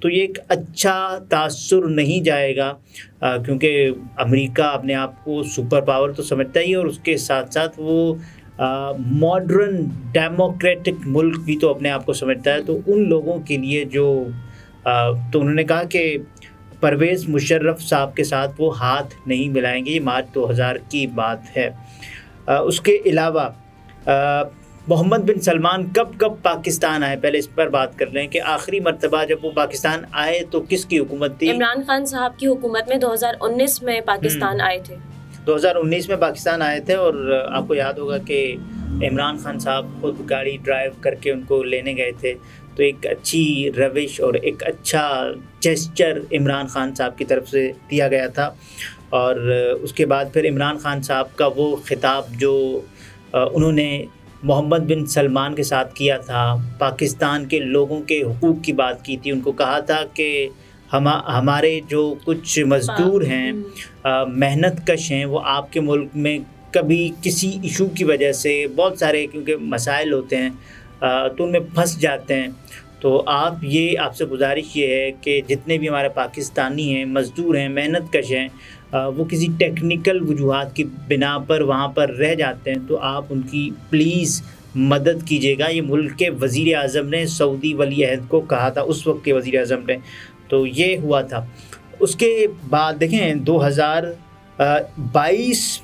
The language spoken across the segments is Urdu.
تو یہ ایک اچھا تاثر نہیں جائے گا، کیونکہ امریکہ اپنے آپ کو سپر پاور تو سمجھتا ہی ہے، اور اس کے ساتھ ساتھ وہ ماڈرن ڈیموکریٹک ملک بھی تو اپنے آپ کو سمجھتا ہے. تو ان لوگوں کے لیے تو انہوں نے کہا کہ پرویز مشرف صاحب کے ساتھ وہ ہاتھ نہیں ملائیں گے. یہ مارچ 2000 کی بات ہے. اس کے علاوہ محمد بن سلمان کب پاکستان آئے، پہلے اس پر بات کر لیں کہ آخری مرتبہ جب وہ پاکستان آئے تو کس کی حکومت تھی؟ عمران خان صاحب کی حکومت میں 2019 میں پاکستان آئے تھے. 2019 میں پاکستان آئے تھے، اور آپ کو یاد ہوگا کہ عمران خان صاحب خود گاڑی ڈرائیو کر کے ان کو لینے گئے تھے. تو ایک اچھی روش اور ایک اچھا جیسچر عمران خان صاحب کی طرف سے دیا گیا تھا. اور اس کے بعد پھر عمران خان صاحب کا وہ خطاب جو انہوں نے محمد بن سلمان کے ساتھ کیا تھا، پاکستان کے لوگوں کے حقوق کی بات کی تھی. ان کو کہا تھا کہ ہمارے جو کچھ مزدور ہیں، محنت کش ہیں، وہ آپ کے ملک میں کبھی کسی ایشو کی وجہ سے، بہت سارے کیونکہ مسائل ہوتے ہیں تو ان میں پھنس جاتے ہیں. تو آپ سے گزارش یہ ہے کہ جتنے بھی ہمارے پاکستانی ہیں، مزدور ہیں، محنت کش ہیں، وہ کسی ٹیکنیکل وجوہات کی بنا پر وہاں پر رہ جاتے ہیں، تو آپ ان کی پلیز مدد کیجیے گا. یہ ملک کے وزیر اعظم نے سعودی ولی عہد کو کہا تھا، اس وقت کے وزیر اعظم نے. تو یہ ہوا تھا. اس کے بعد دیکھیں 2022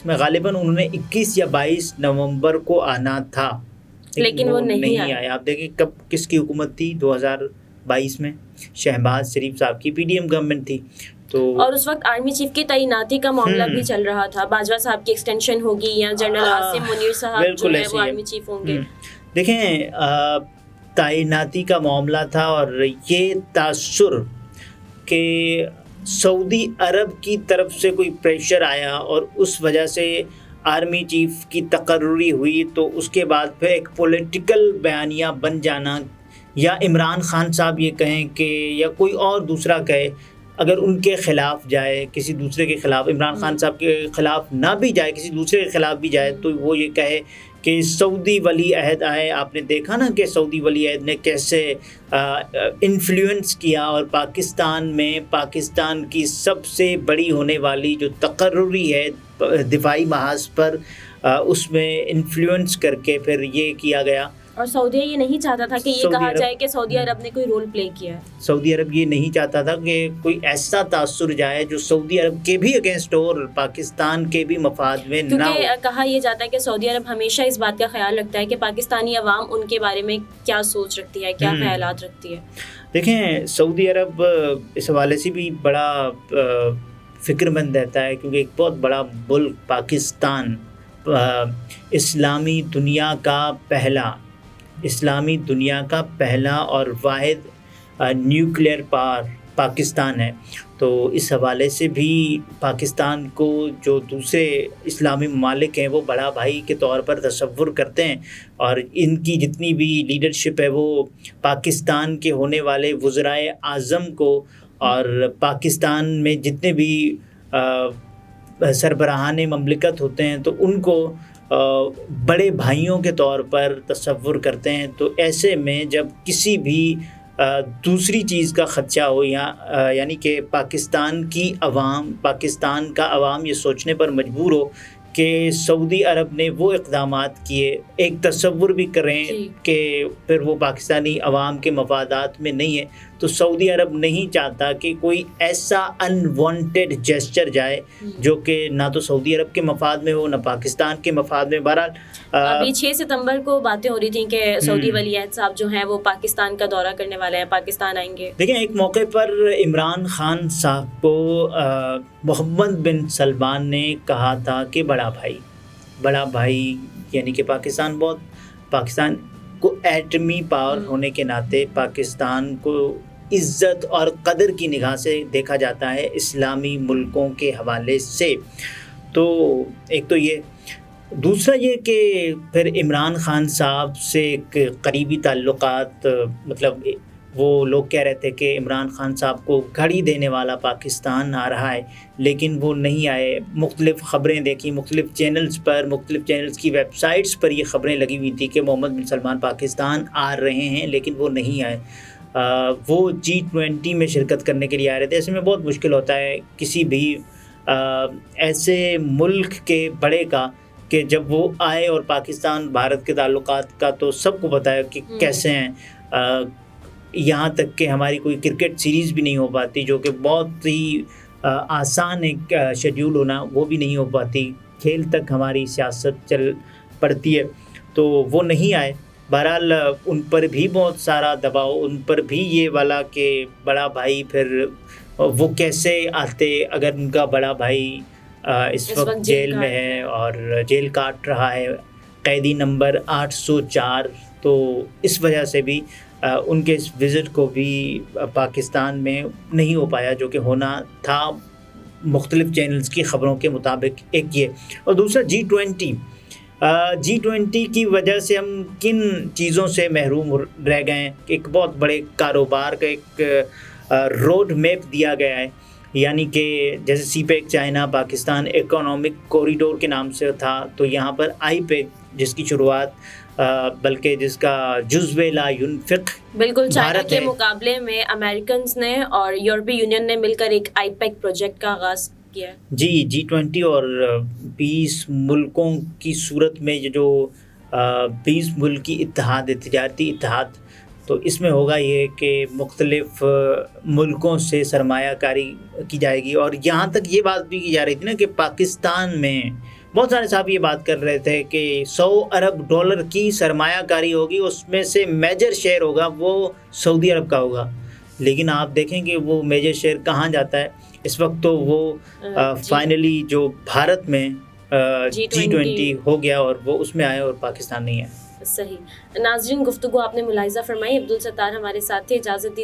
میں غالباً انہوں نے 21 یا 22 نومبر کو آنا تھا، لیکن وہ نہیں آئے. آپ دیکھیں کس کی حکومت تھی 2022 میں؟ شہباز شریف صاحب کی PDM گورنمنٹ تھی. اور اس وقت آرمی چیف کی تعیناتی کا معاملہ بھی چل رہا تھا. باجوہ صاحب کی ایکسٹینشن ہوگی یا جنرل عاصم منیر صاحب جو ہے وہ آرمی چیف ہوں گے. دیکھیں تعیناتی کا معاملہ تھا، اور یہ تاثر کہ سعودی عرب کی طرف سے کوئی پریشر آیا اور اس وجہ سے آرمی چیف کی تقرری ہوئی، تو اس کے بعد پھر ایک پولیٹیکل بیانیہ بن جانا، یا عمران خان صاحب یہ کہیں کہ یا کوئی اور دوسرا کہے، اگر ان کے خلاف جائے، کسی دوسرے کے خلاف، عمران خان صاحب کے خلاف نہ بھی جائے، کسی دوسرے کے خلاف بھی جائے، تو وہ یہ کہے کہ سعودی ولی عہد آئے. آپ نے دیکھا نا کہ سعودی ولی عہد نے کیسے انفلوئنس کیا، اور پاکستان میں پاکستان کی سب سے بڑی ہونے والی جو تقرری ہے دفاعی محاذ پر، اس میں انفلوئنس کر کے پھر یہ کیا گیا. اور سعودیہ یہ نہیں چاہتا تھا کہ یہ کہا جائے کہ سعودی عرب نے کوئی رول پلے کیا ہے. سعودی عرب یہ نہیں چاہتا تھا کہ کوئی ایسا تاثر جائے جو سعودی عرب کے بھی اگینسٹ ہو اور پاکستان کے بھی مفاد میں نہ ہو. کیونکہ کہا یہ جاتا ہے کہ سعودی عرب ہمیشہ اس بات کا خیال رکھتا ہے کہ پاکستانی عوام ان کے بارے میں کیا سوچ رکھتی ہے، کیا خیالات رکھتی ہے. دیکھیں سعودی عرب اس حوالے سے بھی بڑا فکر مند رہتا ہے، کیونکہ ایک بہت بڑا ملک پاکستان، اسلامی دنیا کا پہلا اور واحد نیوکلیئر پاور پاکستان ہے. تو اس حوالے سے بھی پاکستان کو جو دوسرے اسلامی ممالک ہیں وہ بڑا بھائی کے طور پر تصور کرتے ہیں، اور ان کی جتنی بھی لیڈرشپ ہے وہ پاکستان کے ہونے والے وزرائے اعظم کو اور پاکستان میں جتنے بھی سربراہان مملکت ہوتے ہیں تو ان کو بڑے بھائیوں کے طور پر تصور کرتے ہیں. تو ایسے میں جب کسی بھی دوسری چیز کا خدشہ ہو، یعنی کہ پاکستان کا عوام یہ سوچنے پر مجبور ہو کہ سعودی عرب نے وہ اقدامات کیے، ایک تصور بھی کریں کہ پھر وہ پاکستانی عوام کے مفادات میں نہیں ہے، تو سعودی عرب نہیں چاہتا کہ کوئی ایسا انوانٹیڈ جیسچر جائے جو کہ نہ تو سعودی عرب کے مفاد میں ہو، نہ پاکستان کے مفاد میں. بہرحال ابھی 6 ستمبر کو باتیں ہو رہی تھیں کہ سعودی ولی عہد صاحب جو ہیں وہ پاکستان کا دورہ کرنے والے ہیں، پاکستان آئیں گے. دیکھیں ایک موقع پر عمران خان صاحب کو محمد بن سلمان نے کہا تھا کہ بڑا بھائی یعنی کہ پاکستان کو ایٹمی پاور ہونے کے ناطے پاکستان کو عزت اور قدر کی نگاہ سے دیکھا جاتا ہے اسلامی ملکوں کے حوالے سے. تو ایک تو یہ، دوسرا یہ کہ پھر عمران خان صاحب سے ایک قریبی تعلقات، مطلب وہ لوگ کہہ رہے تھے کہ عمران خان صاحب کو گھڑی دینے والا پاکستان آ رہا ہے، لیکن وہ نہیں آئے. مختلف خبریں دیکھی، مختلف چینلز کی ویب سائٹس پر یہ خبریں لگی ہوئی تھی کہ محمد بن سلمان پاکستان آ رہے ہیں، لیکن وہ نہیں آئے. وہ G20 میں شرکت کرنے کے لیے آ رہے تھے. ایسے میں بہت مشکل ہوتا ہے کسی بھی ایسے ملک کے بڑے کا کہ جب وہ آئے, اور پاکستان بھارت کے تعلقات کا تو سب کو پتہ ہے کہ کیسے ہیں. یہاں تک کہ ہماری کوئی کرکٹ سیریز بھی نہیں ہو پاتی, جو کہ بہت ہی آسان ایک شیڈیول ہونا, وہ بھی نہیں ہو پاتی. کھیل تک ہماری سیاست چل پڑتی ہے, تو وہ نہیں آئے. بہرحال ان پر بھی بہت سارا دباؤ, ان پر بھی یہ والا کہ بڑا بھائی, پھر وہ کیسے آتے اگر ان کا بڑا بھائی اس وقت جیل میں ہے اور جیل کاٹ رہا ہے, قیدی نمبر 804. تو اس وجہ سے بھی ان کے اس وزٹ کو بھی پاکستان میں نہیں ہو پایا, جو کہ ہونا تھا مختلف چینلز کی خبروں کے مطابق. ایک یہ, اور دوسرا G20 کی وجہ سے ہم کن چیزوں سے محروم رہ گئے ہیں. ایک بہت بڑے کاروبار کا ایک روڈ میپ دیا گیا ہے, یعنی کہ جیسے CPEC China Pakistan economic corridor کے نام سے تھا, تو یہاں پر آئی پیک جس کی شروعات بلکہ جس کا جزو لا ينفق بالکل چائنا کے مقابلے میں امریکنز نے اور یورپی یونین نے مل کر ایک آئی پیک پروجیکٹ کا آغاز کیا. جی G20 اور 20 ملکوں کی صورت میں جو 20 ملک کی اتحاد ہے, تجارتی اتحاد, تو اس میں ہوگا یہ کہ مختلف ملکوں سے سرمایہ کاری کی جائے گی. اور یہاں تک یہ بات بھی کی جا رہی تھی نا کہ پاکستان میں بہت سارے صاحب یہ بات کر رہے تھے کہ $100 ارب کی سرمایہ کاری ہوگی, اس میں سے میجر شیئر ہوگا وہ سعودی عرب کا ہوگا. لیکن آپ دیکھیں کہ وہ میجر شیئر کہاں جاتا ہے اس وقت, تو وہ فائنلی جو بھارت میں G20 ہو گیا اور وہ اس میں آئے اور پاکستان نہیں ہے. صحیح. ناظرین, گفتگو آپ نے ملاحظہ فرمائی. عبدالستار ہمارے ساتھ تھے. اجازت دی.